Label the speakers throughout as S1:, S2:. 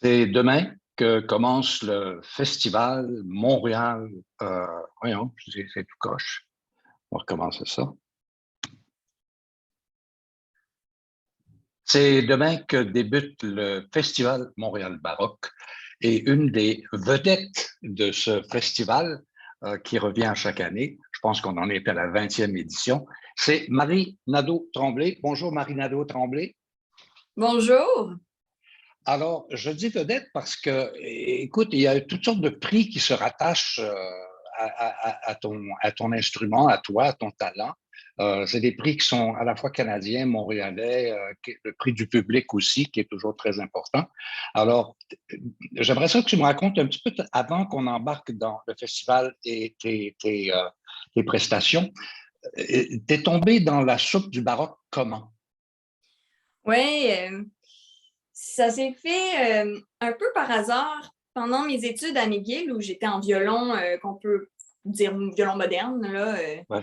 S1: C'est demain que commence le festival Montréal. Voyons, c'est tout coche. On va recommencer ça. C'est demain que débute le festival Montréal Baroque et une des vedettes de ce festival qui revient à chaque année, je pense qu'on en est à la 20e édition, c'est Marie Nadeau-Tremblay. Bonjour Marie Nadeau-Tremblay.
S2: Bonjour.
S1: Alors, je dis vedette parce que, écoute, il y a toutes sortes de prix qui se rattachent à ton instrument, à toi, à ton talent. C'est des prix qui sont à la fois canadiens, montréalais, le prix du public aussi, qui est toujours très important. Alors, j'aimerais ça que tu me racontes un petit peu avant qu'on embarque dans le festival et tes prestations. T'es tombé dans la soupe du baroque comment?
S2: Oui, ça s'est fait un peu par hasard pendant mes études à McGill où j'étais en violon, qu'on peut dire violon moderne. Là,
S1: Ouais.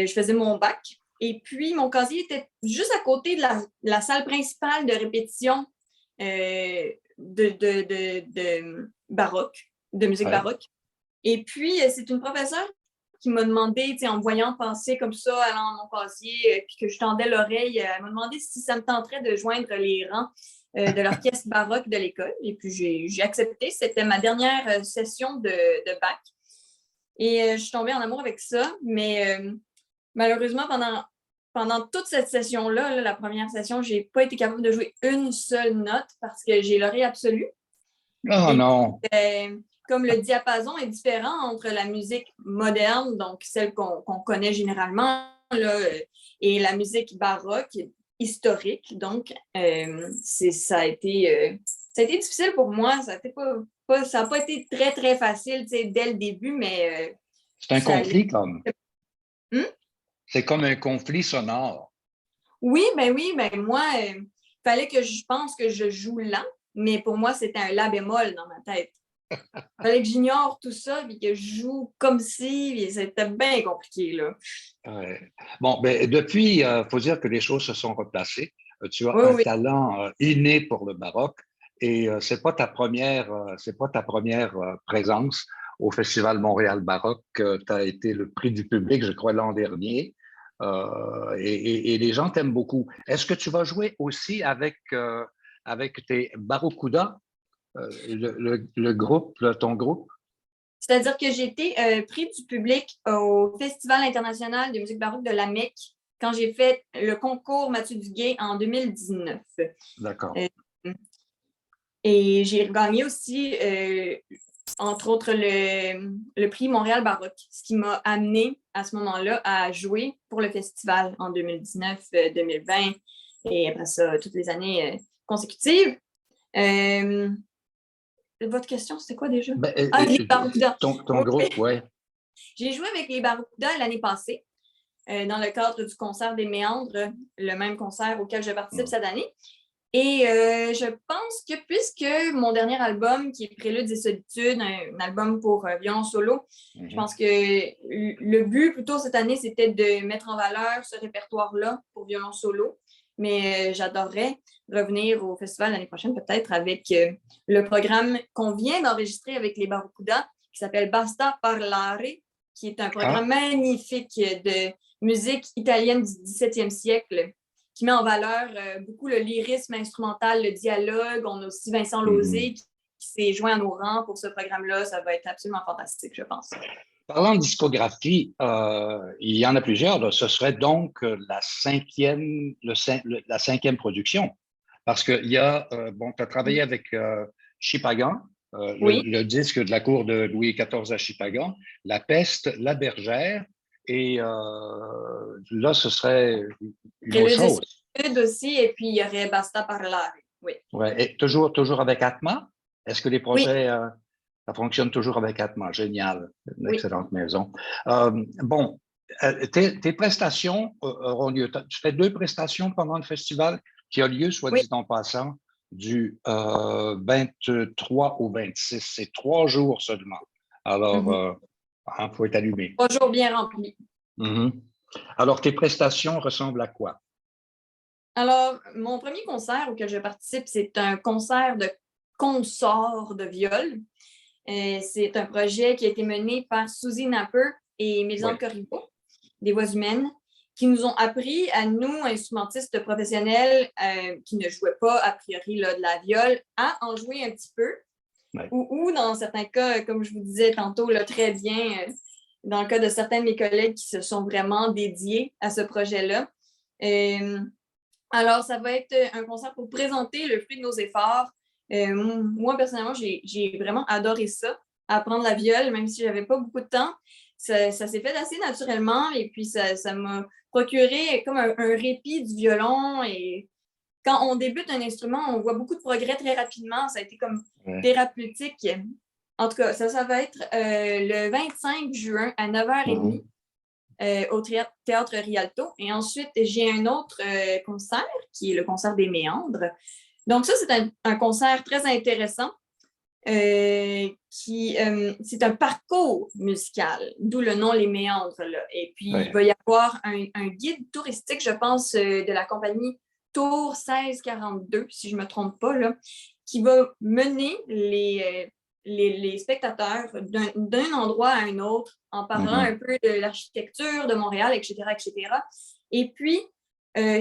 S2: je faisais mon bac. Et puis, mon casier était juste à côté de la salle principale de répétition de baroque, de musique
S1: Ouais.
S2: baroque. Et puis, c'est une professeure qui m'a demandé, en me voyant passer comme ça, allant dans mon casier, puis que je tendais l'oreille, elle m'a demandé si ça me tenterait de joindre les rangs de l'orchestre baroque de l'école. Et puis, j'ai accepté. C'était ma dernière session de bac. Et je suis tombée en amour avec ça. Mais malheureusement, pendant toute cette session-là, la première session, je n'ai pas été capable de jouer une seule note parce que j'ai l'oreille absolue.
S1: Oh non!
S2: Comme le diapason est différent entre la musique moderne, donc celle qu'on connaît généralement, là, et la musique baroque, historique. Donc, ça a été difficile pour moi. Ça n'a pas été très, très facile dès le début, mais...
S1: c'est un conflit comme. C'est comme un conflit sonore.
S2: Oui, ben moi, il fallait que je pense que je joue lent, mais pour moi, c'était un la bémol dans ma tête. Il fallait que j'ignore tout ça et que je joue comme si, c'était bien compliqué, là.
S1: Ouais. Bon, ben, depuis, il faut dire que les choses se sont replacées. Tu as
S2: Oui,
S1: un
S2: oui.
S1: talent inné pour le baroque et c'est pas ta première présence au Festival Montréal Baroque. Tu as été le prix du public, je crois, l'an dernier. Et les gens t'aiment beaucoup. Est-ce que tu vas jouer aussi avec tes Barracuda, le groupe, ton groupe?
S2: C'est-à-dire que j'ai été prix du public au Festival international de musique baroque de la Mecque quand j'ai fait le concours Mathieu Duguay en 2019.
S1: D'accord.
S2: Et j'ai gagné aussi, entre autres, le prix Montréal Baroque, ce qui m'a amené à ce moment-là à jouer pour le festival en 2019, 2020 et après ça, toutes les années consécutives. Votre question, c'était quoi déjà?
S1: Ben,
S2: Les Barracudas.
S1: ton groupe, oui.
S2: J'ai joué avec les Barracudas l'année passée dans le cadre du concert des Méandres, le même concert auquel je participe cette année. Et je pense que puisque mon dernier album, qui est Préludes et Solitudes, un album pour violon solo, je pense que le but plutôt cette année, c'était de mettre en valeur ce répertoire-là pour violon solo. Mais j'adorerais revenir au festival l'année prochaine, peut-être avec le programme qu'on vient d'enregistrer avec les Barracuda, qui s'appelle Basta Parlare, qui est un programme magnifique de musique italienne du 17e siècle, qui met en valeur beaucoup le lyrisme instrumental, le dialogue. On a aussi Vincent Lauzé qui s'est joint à nos rangs pour ce programme-là. Ça va être absolument fantastique, je pense.
S1: Parlant de discographie, il y en a plusieurs. Là. Ce serait donc la cinquième production. Parce que tu as travaillé avec Chipagan,
S2: Oui.
S1: le disque de la cour de Louis XIV à Chipagan, La Peste, La Bergère, et là, ce serait une autre chose.
S2: Préludes aussi, et puis il y aurait Basta Parlare. Oui.
S1: Ouais. Et toujours avec Atma? Est-ce que les projets...
S2: Oui.
S1: Ça fonctionne toujours avec Atma. Génial. Une excellente maison. Tes prestations auront lieu. Tu fais 2 prestations pendant le festival qui a lieu, soit dit en passant, du 23 au 26. C'est 3 jours seulement. Alors, il faut être allumé.
S2: 3 jours bien remplis.
S1: Alors, tes prestations ressemblent à quoi?
S2: Alors, mon premier concert auquel je participe, c'est un concert de consort de viol. C'est un projet qui a été mené par Suzy Napper et Mélisande Corriveau, des Voix humaines, qui nous ont appris à nous, instrumentistes professionnels qui ne jouaient pas, a priori, là, de la viole, à en jouer un petit peu. Ou dans certains cas, comme je vous disais tantôt, là, très bien, dans le cas de certains de mes collègues qui se sont vraiment dédiés à ce projet-là. Alors, ça va être un concert pour présenter le fruit de nos efforts. Moi, personnellement, j'ai vraiment adoré ça, apprendre la viole, même si je n'avais pas beaucoup de temps. Ça s'est fait assez naturellement et puis ça m'a procuré comme un répit du violon. Et quand on débute un instrument, on voit beaucoup de progrès très rapidement. Ça a été comme thérapeutique. En tout cas, ça va être le 25 juin à 9h30 au Théâtre Rialto. Et ensuite, j'ai un autre concert qui est le concert des Méandres. Donc ça, c'est un concert très intéressant. C'est un parcours musical, d'où le nom Les Méandres. Là. Et puis, il va y avoir un guide touristique, je pense, de la compagnie Tour 1642, si je ne me trompe pas, là, qui va mener les spectateurs d'un endroit à un autre en parlant un peu de l'architecture de Montréal, etc., etc. Et puis,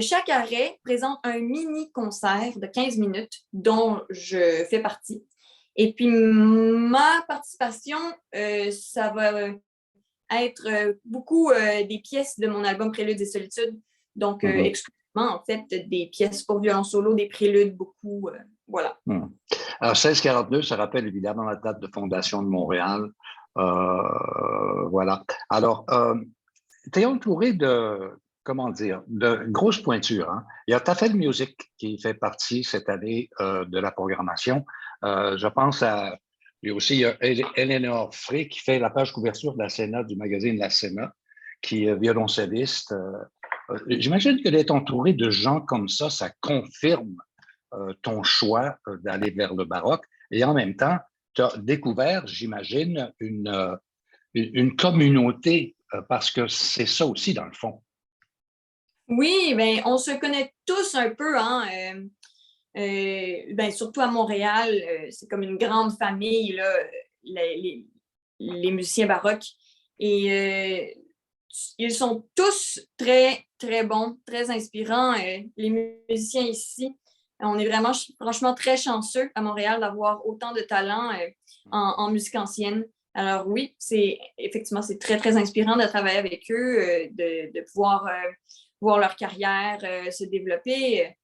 S2: chaque arrêt présente un mini-concert de 15 minutes dont je fais partie. Et puis, ma participation, ça va être beaucoup des pièces de mon album Préludes et Solitudes. Donc, exclusivement, en fait, des pièces pour violon solo, des préludes, beaucoup. Voilà.
S1: Alors, 1642, ça rappelle évidemment la date de fondation de Montréal. Voilà. Alors, tu es entouré comment dire, de grosses pointures. Hein? Il y a Tafel Music qui fait partie cette année de la programmation. Je pense à lui aussi, il y a Eleanor Frey qui fait la page couverture de la Sénat, du magazine La Sénat, qui est violoncelliste. J'imagine que d'être entouré de gens comme ça confirme ton choix d'aller vers le baroque. Et en même temps, tu as découvert, j'imagine, une communauté, parce que c'est ça aussi, dans le fond.
S2: Oui, bien, on se connaît tous un peu, hein. Surtout à Montréal, c'est comme une grande famille, là, les musiciens baroques. Et ils sont tous très, très bons, très inspirants. Les musiciens ici, on est vraiment, franchement, très chanceux à Montréal d'avoir autant de talent en musique ancienne. Alors oui, effectivement, c'est très, très inspirant de travailler avec eux, de pouvoir voir leur carrière se développer.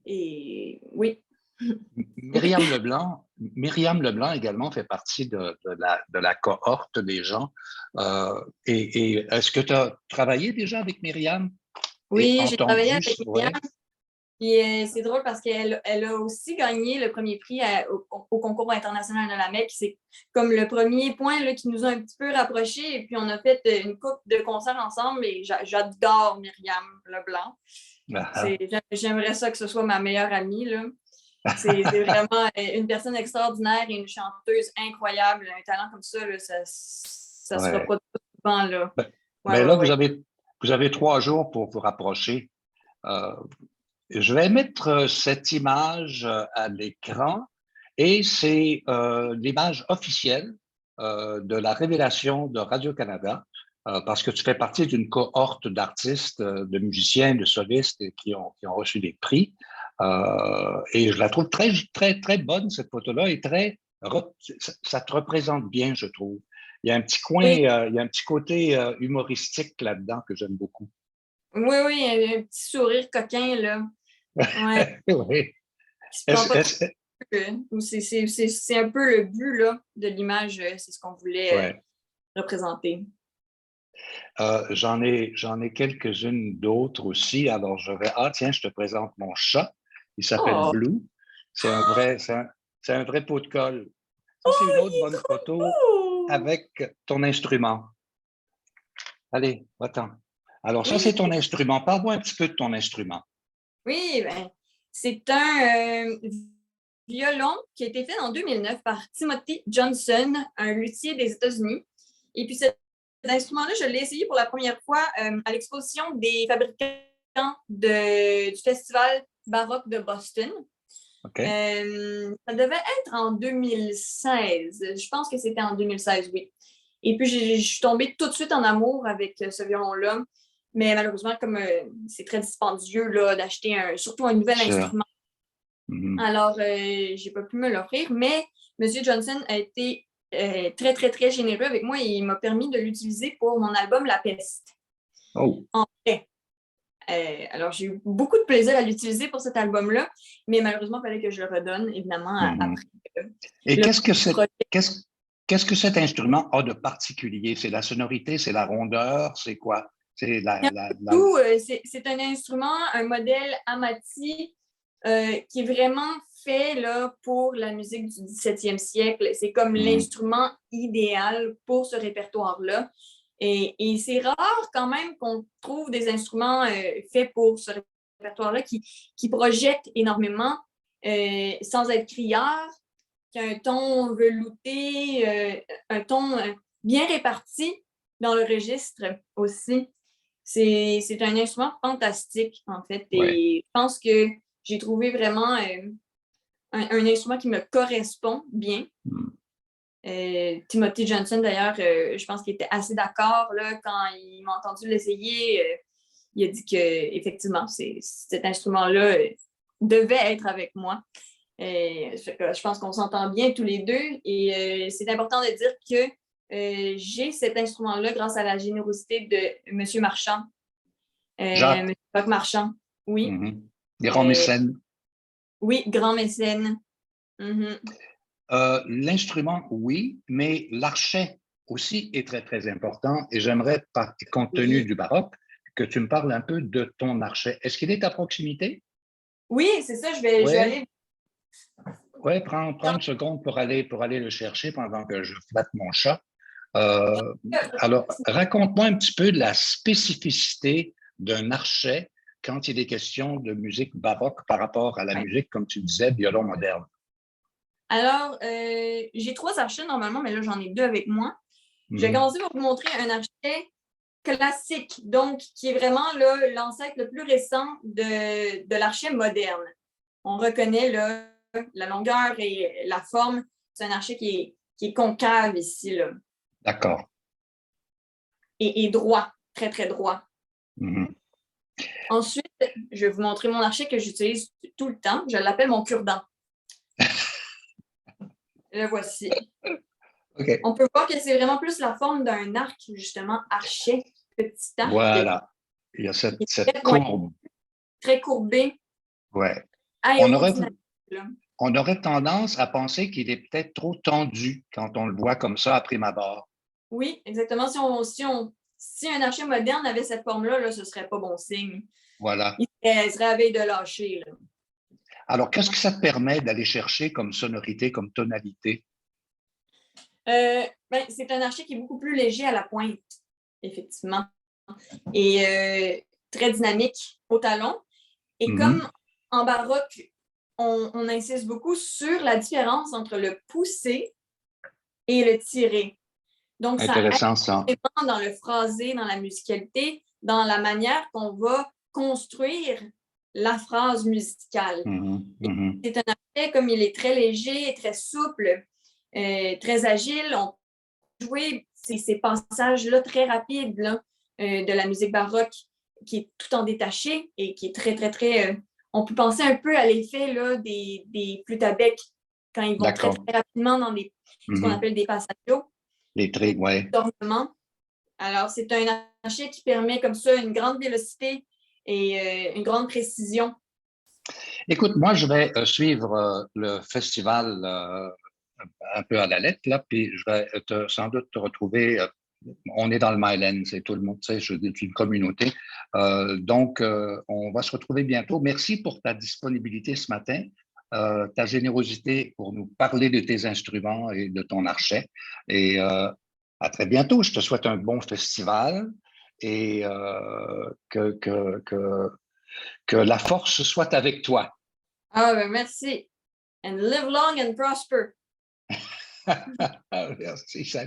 S2: Et oui.
S1: Myriam Leblanc également fait partie de la cohorte des gens. Et est-ce que tu as travaillé déjà avec Myriam?
S2: Oui, j'ai travaillé avec Myriam. Et c'est drôle parce qu'elle a aussi gagné le premier prix au concours international de la MEC. C'est comme le premier point là, qui nous a un petit peu rapprochés. Et puis, on a fait une couple de concerts ensemble et j'adore Myriam Leblanc. J'aimerais ça que ce soit ma meilleure amie. Là. C'est vraiment une personne extraordinaire et une chanteuse incroyable. Un talent comme ça, là, ça se reproduit souvent. Là.
S1: Vous avez 3 jours pour vous rapprocher. Je vais mettre cette image à l'écran et c'est l'image officielle de la révélation de Radio-Canada parce que tu fais partie d'une cohorte d'artistes, de musiciens, de solistes qui ont reçu des prix. Et je la trouve très, très, très bonne, cette photo-là, et ça te représente bien, je trouve. Il y a un petit coin, il y a un petit côté humoristique là-dedans que j'aime beaucoup.
S2: Oui, un petit sourire coquin, là. Ouais.
S1: Oui.
S2: C'est un peu le but là, de l'image, c'est ce qu'on voulait représenter.
S1: J'en ai quelques-unes d'autres aussi. Alors, tiens, je te présente mon chat. Il s'appelle Blue. C'est un vrai pot de colle. Ça, c'est une autre bonne photo avec ton instrument. Allez, va-t'en. Alors, ça, c'est ton instrument. Parle-moi un petit peu de ton instrument.
S2: Oui, c'est un violon qui a été fait en 2009 par Timothy Johnson, un luthier des États-Unis. Et puis, cet instrument-là, je l'ai essayé pour la première fois à l'exposition des fabricants du Festival baroque de Boston.
S1: OK.
S2: Ça devait être en 2016. Je pense que c'était en 2016, oui. Et puis, je suis tombée tout de suite en amour avec ce violon-là. Mais malheureusement, comme c'est très dispendieux là, d'acheter surtout un nouvel
S1: Sûr.
S2: instrument, alors je n'ai pas pu me l'offrir. Mais M. Johnson a été très, très, très généreux avec moi et il m'a permis de l'utiliser pour mon album La Peste.
S1: Oh.
S2: En fait. Alors, j'ai eu beaucoup de plaisir à l'utiliser pour cet album-là, mais malheureusement, il fallait que je le redonne, évidemment, après.
S1: Et
S2: le
S1: qu'est-ce que cet instrument a de particulier? C'est la sonorité, c'est la rondeur, c'est quoi? C'est
S2: Tout, c'est un instrument, un modèle Amati qui est vraiment fait là, pour la musique du 17e siècle. C'est comme l'instrument idéal pour ce répertoire-là. Et c'est rare quand même qu'on trouve des instruments faits pour ce répertoire-là qui projettent énormément sans être criard, qui a un ton velouté, un ton bien réparti dans le registre aussi. C'est un instrument fantastique, en fait.
S1: ouais.
S2: Et je pense que j'ai trouvé vraiment un instrument qui me correspond bien. Timothy Johnson, d'ailleurs, je pense qu'il était assez d'accord là, quand il m'a entendu l'essayer. Il a dit qu'effectivement, cet instrument-là devait être avec moi. Je pense qu'on s'entend bien tous les deux. Et c'est important de dire que j'ai cet instrument-là grâce à la générosité de M. Marchand.
S1: Jacques.
S2: M. Jacques Marchand, oui.
S1: Grand mécène.
S2: Oui, grand mécène.
S1: L'instrument, oui, mais l'archet aussi est très, très important. Et j'aimerais, compte tenu du baroque, que tu me parles un peu de ton archet. Est-ce qu'il est à proximité?
S2: Oui, c'est ça, je vais aller.
S1: Oui, prends une seconde pour aller le chercher pendant que je flatte mon chat. Alors, raconte-moi un petit peu de la spécificité d'un archet quand il est question de musique baroque par rapport à la musique, comme tu disais, violon moderne.
S2: Alors, j'ai 3 archets normalement, mais là, j'en ai 2 avec moi. Je vais commencer par vous montrer un archet classique, donc qui est vraiment l'ancêtre le plus récent de l'archet moderne. On reconnaît là, la longueur et la forme. C'est un archet qui est concave ici. Là.
S1: D'accord.
S2: Et droit, très, très droit. Ensuite, je vais vous montrer mon archet que j'utilise tout le temps. Je l'appelle mon cure-dent. Le voici.
S1: Okay.
S2: On peut voir que c'est vraiment plus la forme d'un arc, justement, archet, petit arc.
S1: Voilà. Il y a cette courbe.
S2: Très courbé.
S1: Ouais. On aurait tendance à penser qu'il est peut-être trop tendu quand on le voit comme ça à prime abord.
S2: Oui, exactement. Si un archet moderne avait cette forme-là, ce ne serait pas bon signe.
S1: Voilà.
S2: Il serait à veille de lâcher. Là.
S1: Alors, qu'est-ce que ça te permet d'aller chercher comme sonorité, comme tonalité?
S2: C'est un archet qui est beaucoup plus léger à la pointe, effectivement. Et très dynamique au talon. Et comme en baroque, on insiste beaucoup sur la différence entre le pousser et le tirer. Donc,
S1: intéressant,
S2: ça aide vraiment dans le phrasé, dans la musicalité, dans la manière qu'on va construire la phrase musicale. C'est un archet, comme il est très léger, très souple, très agile. On peut jouer ces passages-là très rapides là, de la musique baroque qui est tout en détaché et qui est très, très, très... on peut penser un peu à l'effet là, des flûtes à bec quand ils vont très, très rapidement dans ce qu'on appelle des passaggio.
S1: Les trigs, oui.
S2: Alors, c'est un archet qui permet comme ça une grande vélocité et une grande précision.
S1: Écoute, moi, je vais suivre le festival un peu à la lettre, là, puis je vais sans doute te retrouver. On est dans le Myland, c'est tout le monde, tu sais, c'est une communauté. Donc, on va se retrouver bientôt. Merci pour ta disponibilité ce matin, ta générosité pour nous parler de tes instruments et de ton archet. Et à très bientôt. Je te souhaite un bon festival et que la force soit avec toi.
S2: Ah, ben merci. And live long and prosper.
S1: Merci, salut.